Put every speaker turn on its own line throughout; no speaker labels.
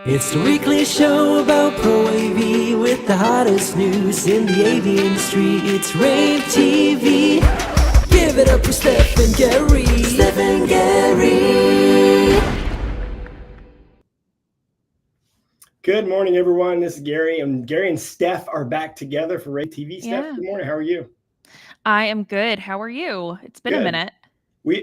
It's the weekly show about rAVe with the hottest news in the AV industry. It's rAVe TV. Give it up for Steph and Gary. Steph and Gary.
Good morning, everyone. This is Gary, and Gary and Steph are back together for rAVe TV. Steph,
Yeah.
good morning. How are you?
I am good. How are you? It's been a
Good.
minute.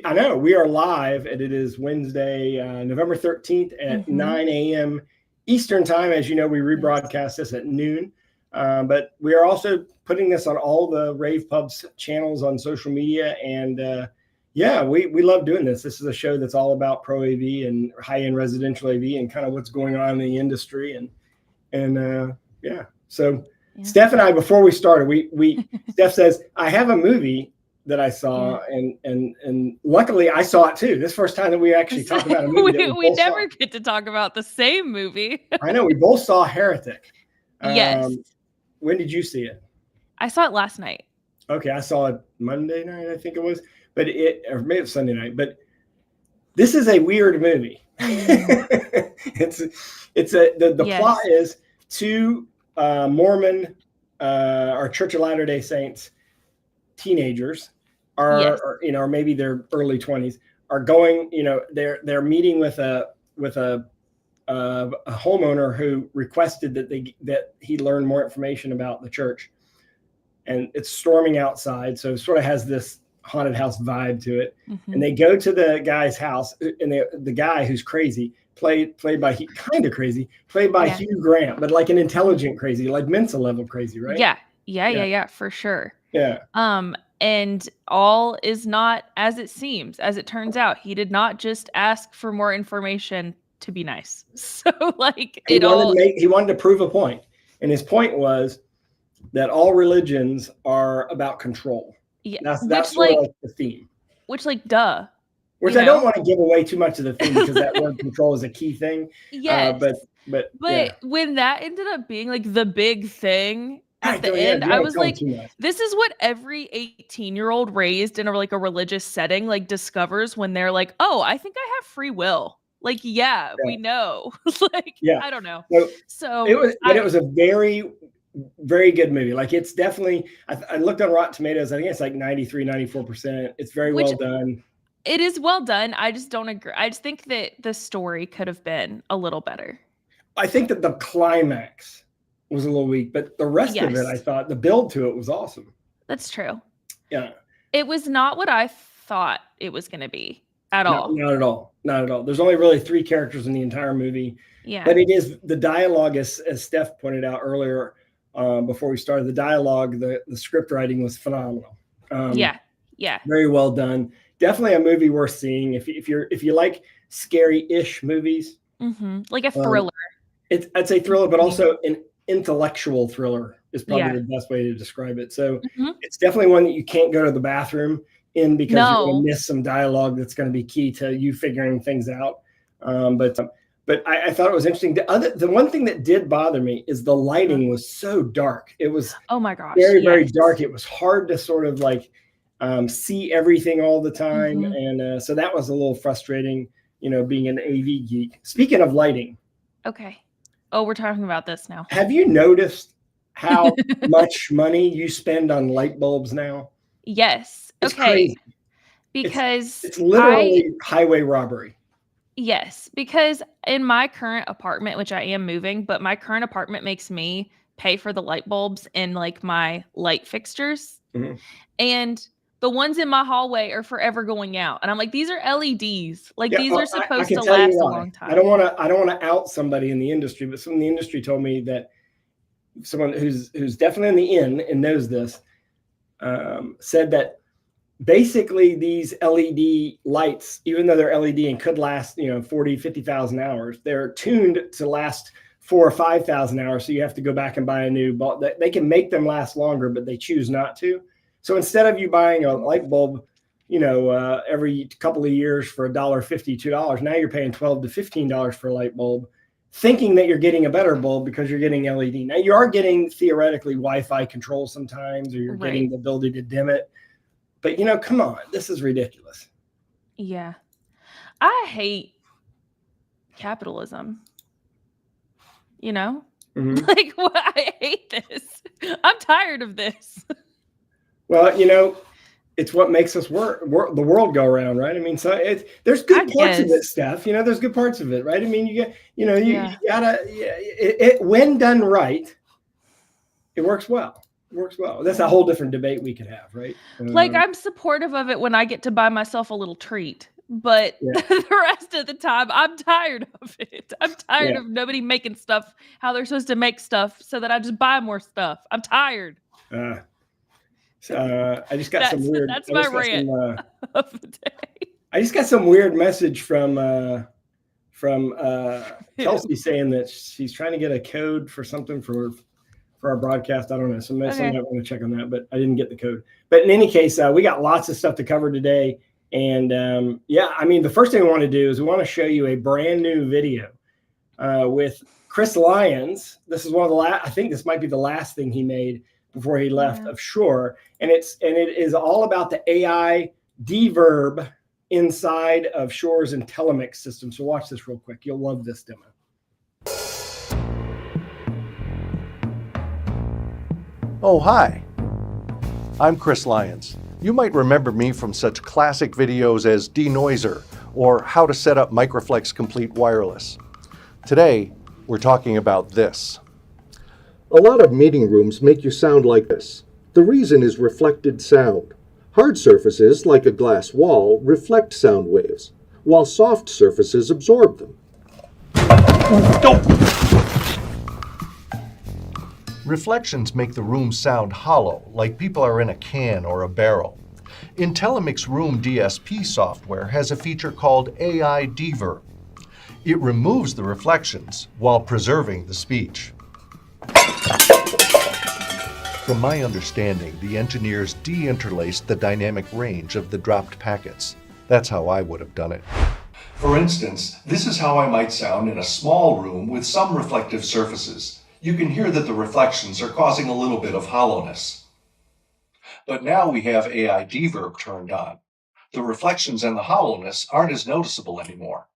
I know we are live, and it is Wednesday, November 13th at 9 a.m. Eastern time. As you know, we rebroadcast this at noon, but we are also putting this on all the rAVe Pubs channels on social media. And yeah, we love doing this. This is a show that's all about pro AV and high-end residential AV and kind of what's going on in the industry. And yeah, so yeah. Steph and I, before we started, we Steph says, I have a movie that I saw, and luckily I saw it too. This is the first time that we actually talked about a movie.
we never get to talk about the same movie.
I know, we both saw Heretic.
Yes.
When did you see it?
I saw it last night.
Okay, I saw it Monday night, I think it was, or maybe it was Sunday night. But this is a weird movie. The plot is two Mormon or Church of Latter-day Saints teenagers or maybe their early 20s are going, they're meeting with a homeowner who requested that he learn more information about the church, and it's storming outside, so it sort of has this haunted house vibe to it. And they go to the guy's house, and the guy who's crazy, played by Hugh Grant, but like an intelligent crazy, like Mensa level crazy, right?
Yeah, for sure.
Yeah.
And all is not as it seems. As it turns out, he did not just ask for more information to be nice. So he
wanted to prove a point. And his point was that all religions are about control.
Yeah.
That's sort of like the theme.
Which duh.
Which I don't want to give away too much of the theme, because that word control is a key thing.
Yes.
But
when that ended up being the big thing at the end, I was like, this is what every 18-year-old raised in a religious setting discovers when they're like, oh, I think I have free will. We know. I don't know. So
it was a very, very good movie. It's definitely, I looked on Rotten Tomatoes, I think it's 93, 94%. It's very well done.
It is well done. I just don't agree. I just think that the story could have been a little better.
I think that the climax was a little weak, but the rest of it, I thought the build to it was awesome.
That's true.
Yeah.
It was not what I thought it was going to be at all.
Not at all. Not at all. There's only really 3 characters in the entire movie.
Yeah.
But it is the dialogue, as Steph pointed out earlier, before we started, the dialogue, the script writing was phenomenal.
Yeah.
Very well done. Definitely a movie worth seeing if you like scary-ish movies.
Like a thriller.
I'd say thriller, but also an intellectual thriller is probably the best way to describe it. So it's definitely one that you can't go to the bathroom in, because you're going to miss some dialogue that's going to be key to you figuring things out. But I thought it was interesting. The one thing that did bother me is the lighting was so dark. It was very, very dark. It was hard to sort of see everything all the time. And so that was a little frustrating, being an AV geek. Speaking of lighting.
Okay. Oh, we're talking about this now.
Have you noticed how much money you spend on light bulbs now?
Yes.
It's crazy.
Because
it's literally highway robbery.
Yes, because in my current apartment, which I am moving, but my current apartment makes me pay for the light bulbs in my light fixtures. And the ones in my hallway are forever going out. And I'm like, these are LEDs. These are supposed to last a long time.
I don't want to out somebody in the industry, but someone in the industry told me that someone who's definitely in the in and knows this, said that basically these LED lights, even though they're LED and could last, 40, 50,000 hours, they're tuned to last 4,000 or 5,000 hours. So you have to go back and buy a new bulb. They can make them last longer, but they choose not to. So instead of you buying a light bulb, every couple of years for $1.50, $2, now you're paying $12 to $15 for a light bulb, thinking that you're getting a better bulb because you're getting LED. Now you are getting theoretically Wi-Fi control sometimes, or you're getting the ability to dim it. But come on, this is ridiculous.
Yeah. I hate capitalism. You know,
Mhm.
like what? I hate this. I'm tired of this.
Well, it's what makes us the world go around, right? I mean, so there's
I
good parts of it,
guess.
Steph. There's good parts of it, right? I mean, you
Yeah.
gotta, when done right, it works well. It works well. That's a whole different debate we could have, right?
Like I'm supportive of it when I get to buy myself a little treat, but
Yeah.
the rest of the time I'm tired of it. I'm tired
Yeah.
of nobody making stuff how they're supposed to make stuff so that I just buy more stuff. I'm tired.
I just got some weird.
That's
I
my
just got
rant
some.
of the day.
I just got some weird message from Kelsey saying that she's trying to get a code for something for our broadcast. I don't know. Somebody might want to check on that, but I didn't get the code. But in any case, we got lots of stuff to cover today. And I mean, the first thing we want to do is we want to show you a brand new video with Chris Lyons. This is one of the last. I think this might be the last thing he made before he left of Shure, and it is all about the AI deverb inside of Shure's IntelliMix system. So watch this real quick. You'll love this demo.
Oh, hi. I'm Chris Lyons. You might remember me from such classic videos as Denoiser or how to set up Microflex Complete Wireless. Today, we're talking about this. A lot of meeting rooms make you sound like this. The reason is reflected sound. Hard surfaces, like a glass wall, reflect sound waves, while soft surfaces absorb them. Reflections make the room sound hollow, like people are in a can or a barrel. IntelliMix Room DSP software has a feature called AI Deverb. It removes the reflections while preserving the speech. From my understanding, the engineers de-interlaced the dynamic range of the dropped packets. That's how I would have done it. For instance, this is how I might sound in a small room with some reflective surfaces. You can hear that the reflections are causing a little bit of hollowness. But now we have AI Deverb turned on. The reflections and the hollowness aren't as noticeable anymore.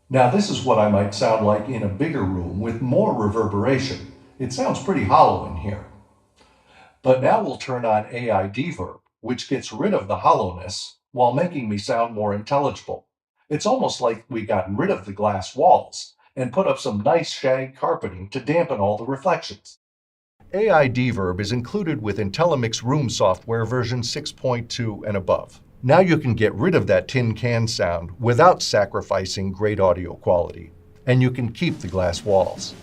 Now this is what I might sound like in a bigger room with more reverberation. It sounds pretty hollow in here. But now we'll turn on AI Deverb, which gets rid of the hollowness while making me sound more intelligible. It's almost like we got rid of the glass walls and put up some nice shag carpeting to dampen all the reflections. AI Deverb is included with IntelliMix Room software version 6.2 and above. Now you can get rid of that tin can sound without sacrificing great audio quality, and you can keep the glass walls.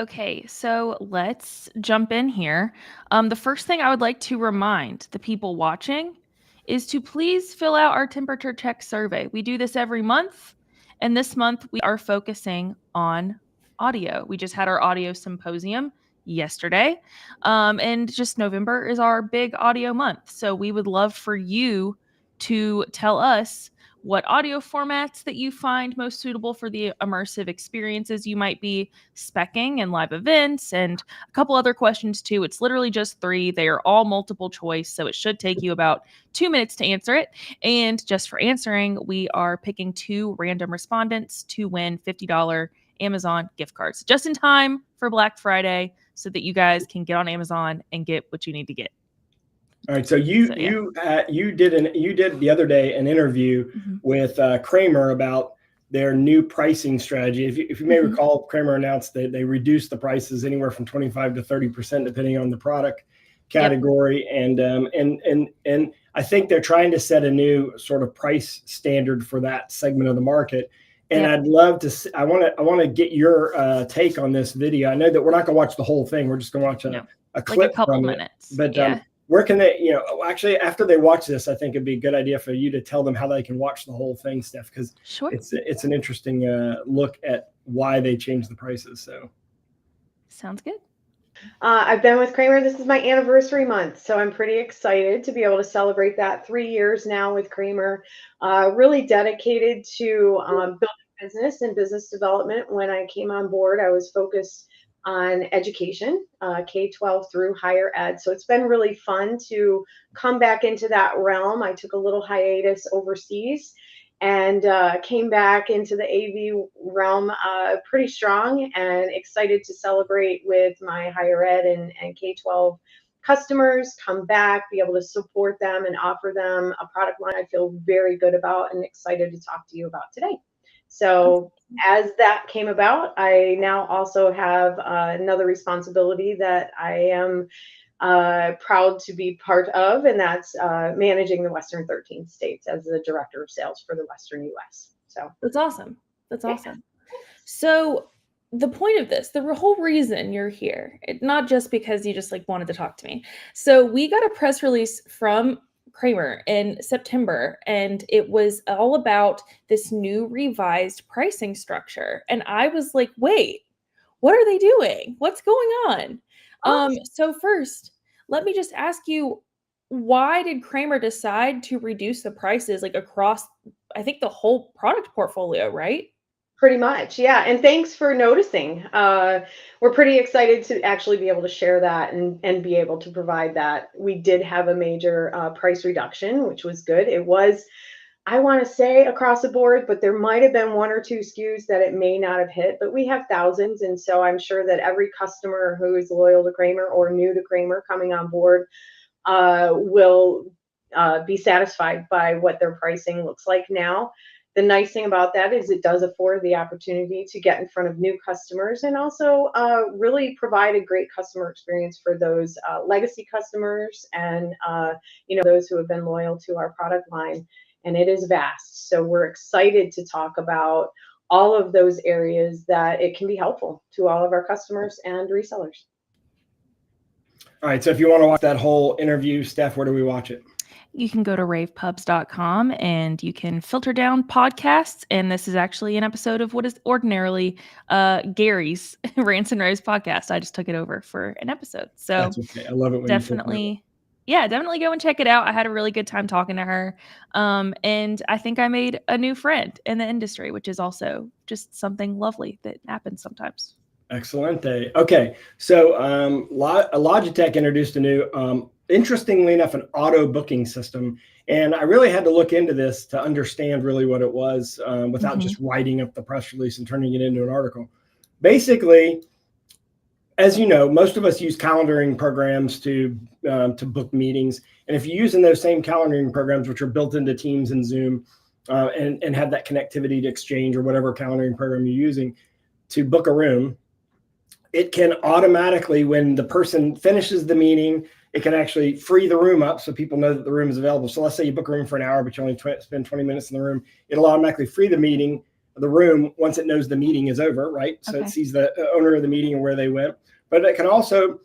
Okay, so let's jump in here. The first thing I would like to remind the people watching is to please fill out our temperature check survey. We do this every month, and this month we are focusing on audio. We just had our audio symposium yesterday, and just November is our big audio month. So we would love for you to tell us what audio formats that you find most suitable for the immersive experiences you might be speccing in live events, and a couple other questions too. It's literally just 3. They are all multiple choice, so it should take you about 2 minutes to answer it. And just for answering, we are picking 2 random respondents to win $50 Amazon gift cards just in time for Black Friday so that you guys can get on Amazon and get what you need to get.
All right, so you did the other day an interview with Kramer about their new pricing strategy. If you may recall, Kramer announced that they reduced the prices anywhere from 25 to 30% depending on the product category, and I think they're trying to set a new sort of price standard for that segment of the market. And I'd love to. I want to get your take on this video. I know that we're not going to watch the whole thing. We're just going to watch a clip,
like a couple
from
minutes.
But where can they, actually after they watch this, I think it'd be a good idea for you to tell them how they can watch the whole thing, Steph, because it's an interesting look at why they changed the prices. So
sounds good.
I've been with Kramer. This is my anniversary month, so I'm pretty excited to be able to celebrate that. 3 years now with Kramer. Really dedicated to building business and business development. When I came on board, I was focused on education, K-12 through higher ed. So it's been really fun to come back into that realm. I took a little hiatus overseas and came back into the AV realm pretty strong and excited to celebrate with my higher ed and K-12 customers, come back, be able to support them and offer them a product line I feel very good about and excited to talk to you about today. So as that came about, I now also have another responsibility that I am proud to be part of, and that's managing the Western 13 states as the director of sales for the Western US. So
that's awesome. That's awesome. So the point of this, the whole reason you're here, not just because you just like wanted to talk to me. So we got a press release from Kramer in September, and it was all about this new revised pricing structure. And I was like, wait, what are they doing? What's going on? So first, let me just ask you, why did Kramer decide to reduce the prices like across, I think, the whole product portfolio, right?
Pretty much, yeah. And thanks for noticing. We're pretty excited to actually be able to share that and be able to provide that. We did have a major price reduction, which was good. It was, I want to say, across the board, but there might have been one or two SKUs that it may not have hit, but we have thousands. And so I'm sure that every customer who is loyal to Kramer or new to Kramer coming on board will be satisfied by what their pricing looks like now. The nice thing about that is it does afford the opportunity to get in front of new customers and also really provide a great customer experience for those legacy customers and those who have been loyal to our product line. And it is vast. So we're excited to talk about all of those areas that it can be helpful to all of our customers and resellers.
All right. So if you want to watch that whole interview, Steph, where do we watch it?
You can go to ravepubs.com and you can filter down podcasts. And this is actually an episode of what is ordinarily Gary's Rants and Raves podcast. I just took it over for an episode. So
that's okay. I love it when
definitely go and check it out. I had a really good time talking to her. And I think I made a new friend in the industry, which is also just something lovely that happens sometimes.
Excellent. Okay. So Logitech introduced a new, interestingly enough, an auto booking system. And I really had to look into this to understand really what it was without just writing up the press release and turning it into an article. Basically, as you know, most of us use calendaring programs to book meetings. And if you're using those same calendaring programs, which are built into Teams and Zoom and have that connectivity to Exchange or whatever calendaring program you're using to book a room, it can automatically, when the person finishes the meeting, it can actually free the room up so people know that the room is available. So let's say you book a room for an hour, but you only spend 20 minutes in the room. It'll automatically free the room once it knows the meeting is over, right? So it sees the owner of the meeting and where they went. But it can also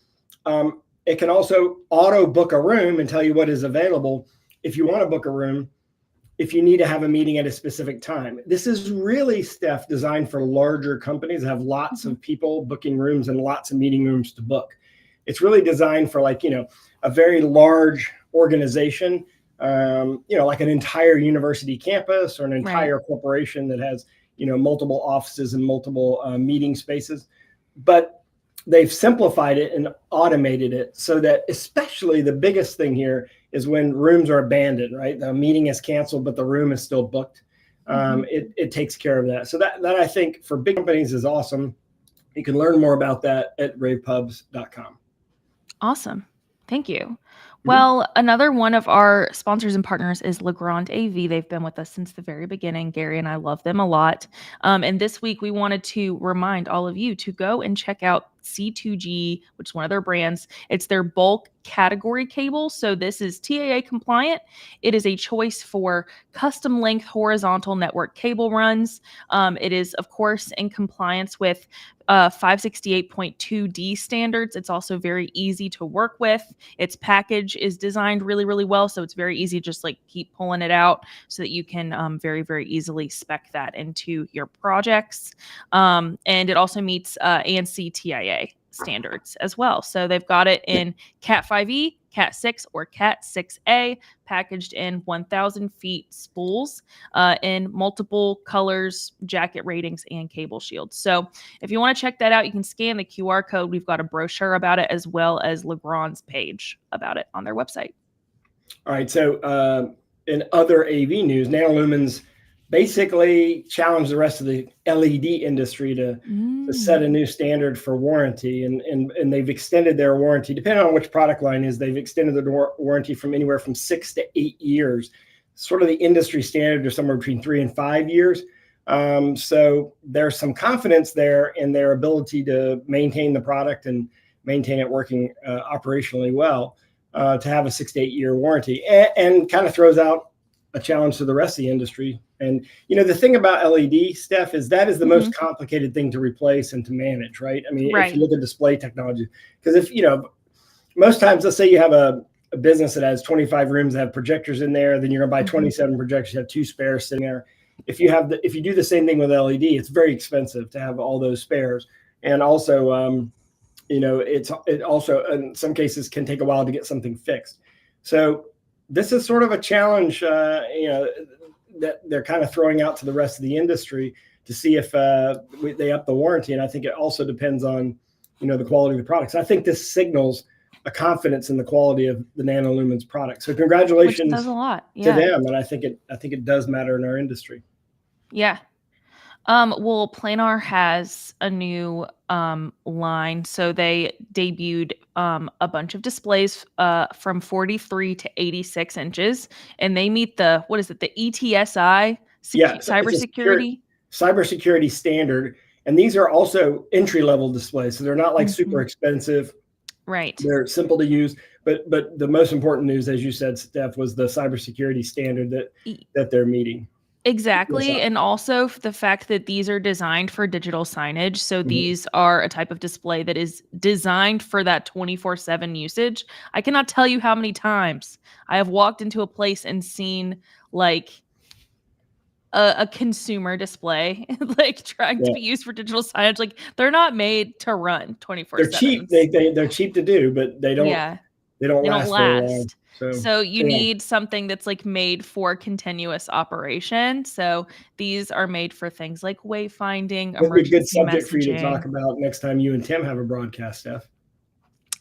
auto book a room and tell you what is available if you want to book a room, if you need to have a meeting at a specific time. This is really, Steph, designed for larger companies that have lots of people booking rooms and lots of meeting rooms to book. It's really designed for a very large organization, like an entire university campus or an entire corporation that has, multiple offices and multiple meeting spaces. But they've simplified it and automated it so that, especially the biggest thing here is when rooms are abandoned, right? The meeting is canceled, but the room is still booked. It takes care of that. So that I think for big companies is awesome. You can learn more about that at ravepubs.com.
Awesome. Thank you. Well, another one of our sponsors and partners is Legrand AV. They've been with us since the very beginning. Gary and I love them a lot. And this week we wanted to remind all of you to go and check out C2G, which is one of their brands. It's their bulk category cable. So this is TAA compliant. It is a choice for custom length horizontal network cable runs. It is, of course, in compliance with 568.2D standards. It's also very easy to work with. Its package is designed really, really well. So it's very easy, just like keep pulling it out so that you can very, very easily spec that into your projects. And it also meets ANSI TIA standards as well. So they've got it in Cat 5e, Cat 6 or Cat 6A, packaged in 1,000 feet spools in multiple colors, jacket ratings, and cable shields. So if you want to check that out, you can scan the QR code. We've got a brochure about it as well as Legrand's page about it on their website.
All right. So in other AV news, Nanolumens basically challenged the rest of the LED industry to set a new standard for warranty, and they've extended their warranty. Depending on which product line is, they've extended the warranty from anywhere from 6 to 8 years. Sort of the industry standard is somewhere between 3 and 5 years. So there's some confidence there in their ability to maintain the product and maintain it working operationally well, to have a 6 to 8 year warranty, and kind of throws out a challenge to the rest of the industry. And, you know, the thing about LED, Steph, is that is the most complicated thing to replace and to manage, right? I mean, if you look at display technology, because if, you know, most times, let's say you have a business that has 25 rooms that have projectors in there, then you're gonna buy 27 projectors, you have 2 spares sitting there. If you do the same thing with LED, it's very expensive to have all those spares. And also, you know, it also in some cases can take a while to get something fixed. So this is sort of a challenge, you know, that they're kind of throwing out to the rest of the industry to see if they up the warranty. And I think it also depends on, you know, the quality of the products. I think this signals a confidence in the quality of the Nanolumens product. So congratulations
does a lot.
to them. And I think it does matter in our industry.
Yeah. Well, Planar has a new line. So they debuted a bunch of displays from 43 to 86 inches, and they meet the ETSI cybersecurity
standard. And these are also entry-level displays, so they're not like super expensive.
Right.
They're simple to use, but the most important news, as you said, Steph, was the cybersecurity standard that they're meeting.
Exactly. And also the fact that these are designed for digital signage. So these are a type of display that is designed for that 24/7 usage. I cannot tell you how many times I have walked into a place and seen like a consumer display like trying to be used for digital signage. Like they're not made to run 24/7.
They're cheap. They're cheap to do, but they don't last very long.
So you need something that's like made for continuous operation. So these are made for things like wayfinding,
emergency a good subject
messaging.
For you to talk about next time you and Tim have a broadcast, Steph.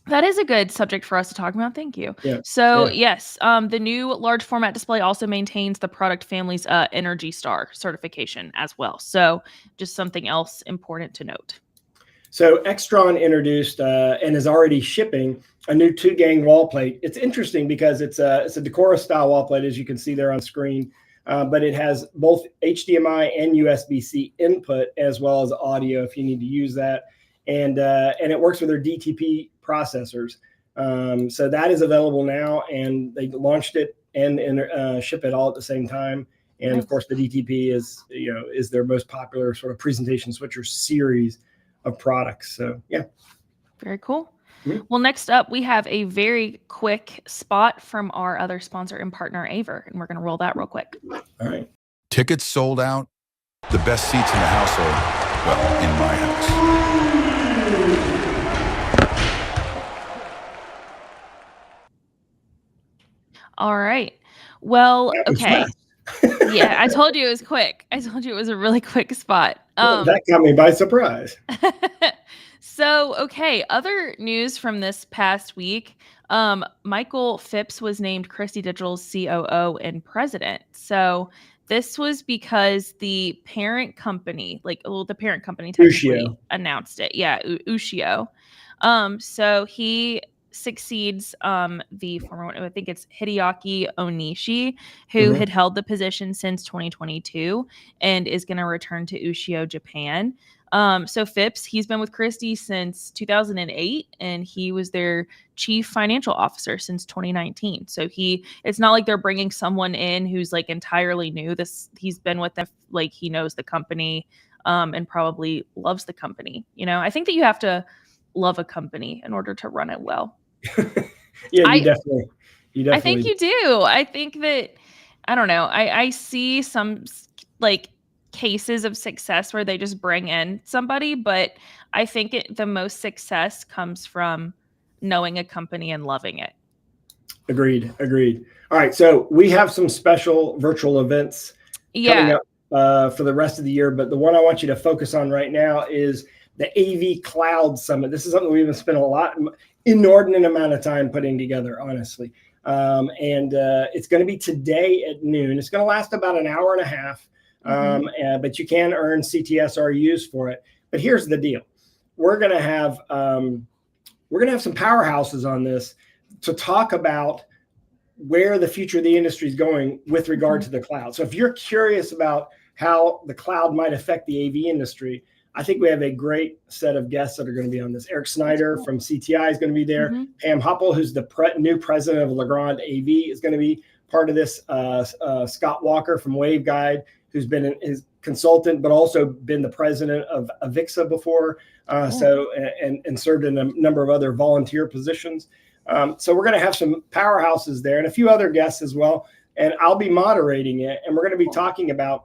That is a good subject for us to talk about. Thank you.
Yeah.
So yes, the new large format display also maintains the product family's Energy Star certification as well. So just something else important to note.
So Extron introduced and is already shipping a new 2-gang wall plate. It's interesting because it's a Decora style wall plate, as you can see there on screen, but it has both HDMI and USB-C input as well as audio if you need to use that, and it works with their DTP processors. So that is available now, and they launched it and ship it all at the same time. And of course, the DTP is their most popular sort of presentation switcher series of products. So yeah,
very cool. Well, next up we have a very quick spot from our other sponsor and partner, rAVe, and we're going to roll that real quick.
All right.
Tickets sold out. The best seats in the household. Well, in my house.
All right. Well, okay. Yeah, I told you it was quick. I told you it was a really quick spot.
That caught me by surprise.
So, okay, other news from this past week. Michael Phipps was named Christie Digital's COO and president. So this was because the parent company, the parent company technically announced it. Yeah, Ushio. So he succeeds the former one, I think it's Hideaki Onishi, who had held the position since 2022 and is going to return to Ushio Japan. So Phipps, he's been with Christie since 2008, and he was their chief financial officer since 2019. So it's not like they're bringing someone in who's like entirely new. He's been with them, like he knows the company, and probably loves the company. You know, I think that you have to love a company in order to run it well.
Yeah, you definitely.
I think you do. I think that, I don't know. I see some like cases of success where they just bring in somebody, but I think the most success comes from knowing a company and loving it.
Agreed. All right, so we have some special virtual events coming up for the rest of the year, but the one I want you to focus on right now is the AV Cloud Summit. This is something we've been spending inordinate amount of time putting together, honestly. It's going to be today at noon. It's going to last about an hour and a half, but you can earn CTSRUs for it. But here's the deal: we're going to have some powerhouses on this to talk about where the future of the industry is going with regard to the cloud. So if you're curious about how the cloud might affect the AV industry, I think we have a great set of guests that are going to be on this. Eric Snyder from CTI is going to be there. Pam Huppel, who's the new president of Legrand AV, is going to be part of this. Scott Walker from Waveguide, who's been his consultant, but also been the president of Avixa before, and served in a number of other volunteer positions. So we're going to have some powerhouses there and a few other guests as well. And I'll be moderating it. And we're going to be talking about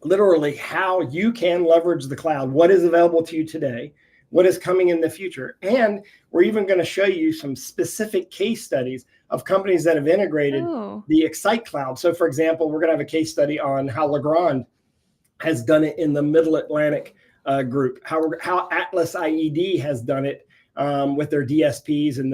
literally how you can leverage the cloud, what is available to you today, what is coming in the future. And we're even going to show you some specific case studies of companies that have integrated the Excite Cloud. So for example, we're going to have a case study on how Legrand has done it in the Middle Atlantic group, how Atlas IED has done it with their DSPs and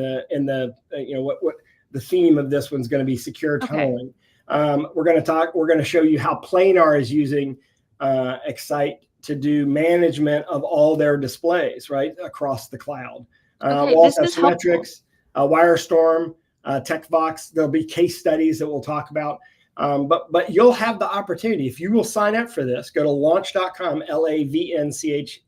what the theme of this one's going to be secure tunneling. We're going to show you how Planar is using Excite to do management of all their displays right across the cloud. We'll also have Symmetrics, Wirestorm, TechVox. There'll be case studies that we'll talk about. But you'll have the opportunity, if you will sign up for this, go to launch.com, LAVNCH.com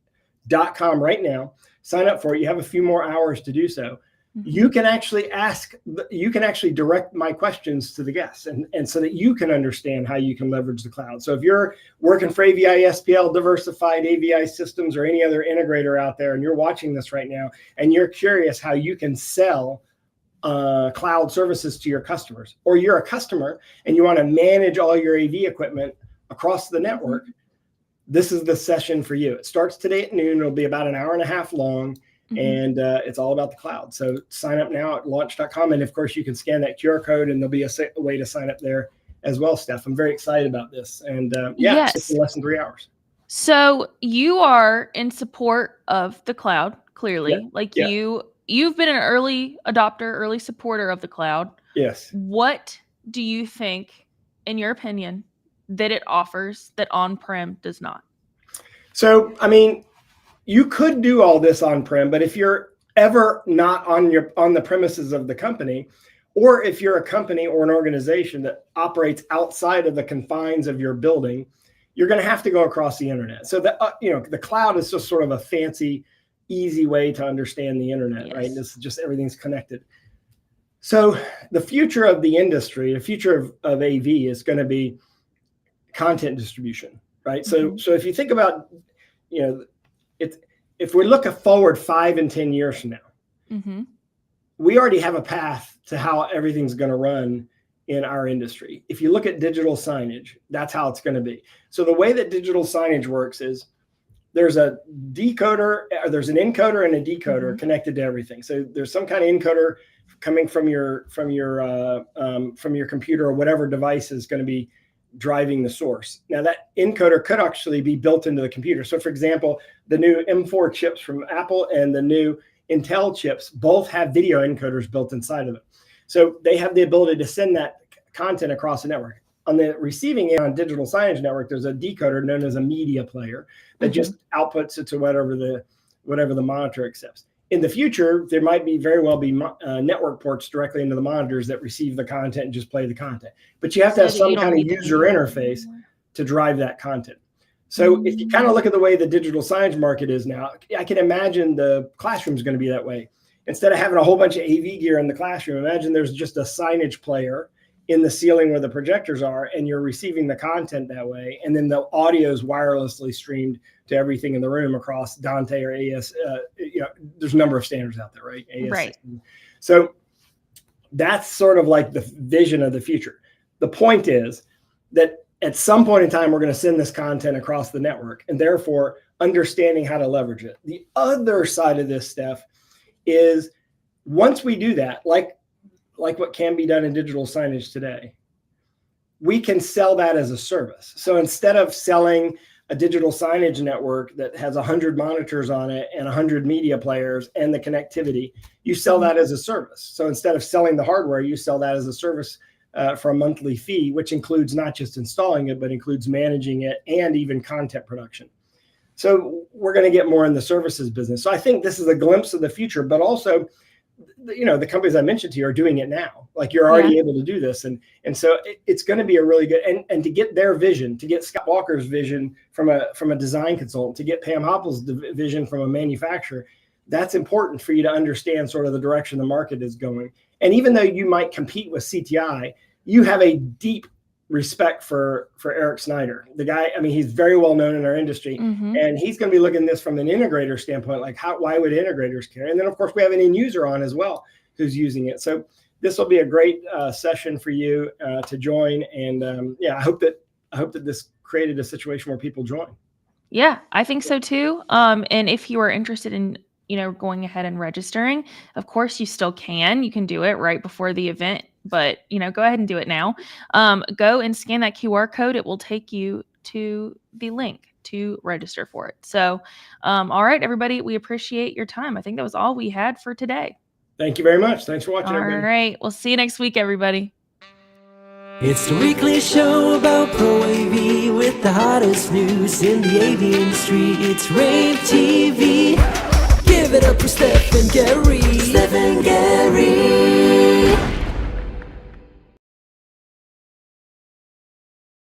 right now. Sign up for it. You have a few more hours to do so. You can actually direct my questions to the guests and so that you can understand how you can leverage the cloud. So if you're working for AVI, SPL, Diversified, AVI Systems, or any other integrator out there, and you're watching this right now, and you're curious how you can sell cloud services to your customers, or you're a customer and you want to manage all your AV equipment across the network, this is the session for you. It starts today at noon. It'll be about an hour and a half long. And it's all about the cloud. So sign up now at launch.com. And of course, you can scan that QR code and there'll be a way to sign up there as well, Steph. I'm very excited about this. And it's less than 3 hours.
So you are in support of the cloud, clearly. You've been an early adopter, early supporter of the cloud.
Yes.
What do you think, in your opinion, that it offers that on-prem does not?
So, I mean, you could do all this on-prem, but if you're ever not on the premises of the company, or if you're a company or an organization that operates outside of the confines of your building, you're going to have to go across the internet. So the cloud is just sort of a fancy, easy way to understand the internet, right? This is just everything's connected. So the future of the industry, the future of AV is going to be content distribution, right? So if you think about, if we look forward 5 and 10 years from now, we already have a path to how everything's going to run in our industry. If you look at digital signage, that's how it's going to be. So the way that digital signage works is there's a decoder, or there's an encoder and a decoder connected to everything. So there's some kind of encoder coming from your computer or whatever device is going to be driving the source. Now that encoder could actually be built into the computer. So for example, the new M4 chips from Apple and the new Intel chips both have video encoders built inside of them. So they have the ability to send that content across the network. On the receiving end, on digital signage network, there's a decoder known as a media player that just outputs it to whatever the monitor accepts. In the future, there might very well be network ports directly into the monitors that receive the content and just play the content. But you have to have some kind of user interface to drive that content. So if you kind of look at the way the digital signage market is now, I can imagine the classroom is going to be that way. Instead of having a whole bunch of AV gear in the classroom, imagine there's just a signage player in the ceiling where the projectors are, and you're receiving the content that way. And then the audio is wirelessly streamed to everything in the room across Dante or AS. There's a number of standards out there, right? AS. Right. So that's sort of like the vision of the future. The point is that at some point in time, we're going to send this content across the network, and therefore understanding how to leverage it. The other side of this, Steph, is once we do that, like like what can be done in digital signage today, we can sell that as a service. So instead of selling a digital signage network that has 100 monitors on it and 100 media players and the connectivity, you sell that as a service. So instead of selling the hardware, you sell that as a service for a monthly fee, which includes not just installing it, but includes managing it and even content production. So we're going to get more in the services business. So I think this is a glimpse of the future, but also, the companies I mentioned to you are doing it now. Like, you're already able to do this. And so it's going to be a really good, and to get their vision, to get Scott Walker's vision from a design consultant, to get Pam Hoppel's vision from a manufacturer, that's important for you to understand sort of the direction the market is going. And even though you might compete with CTI, you have a deep respect for Eric Snyder, the guy. I mean, he's very well known in our industry, and he's going to be looking at this from an integrator standpoint, like why would integrators care? And then of course we have an end user on as well who's using it. So this will be a great session for you to join. And I hope that this created a situation where people join.
Yeah, I think so too. And if you are interested in, going ahead and registering, of course you still can. You can do it right before the event, but go ahead and do it now. Go and scan that QR code. It will take you to the link to register for it. So, all right, everybody, we appreciate your time. I think that was all we had for today.
Thank you very much. Thanks for watching, everybody.
All right, we'll see you next week, everybody.
It's the weekly show about ProAV with the hottest news in the AV industry. It's rAVe TV. Give it up for Steph and Gary. Steph and Gary.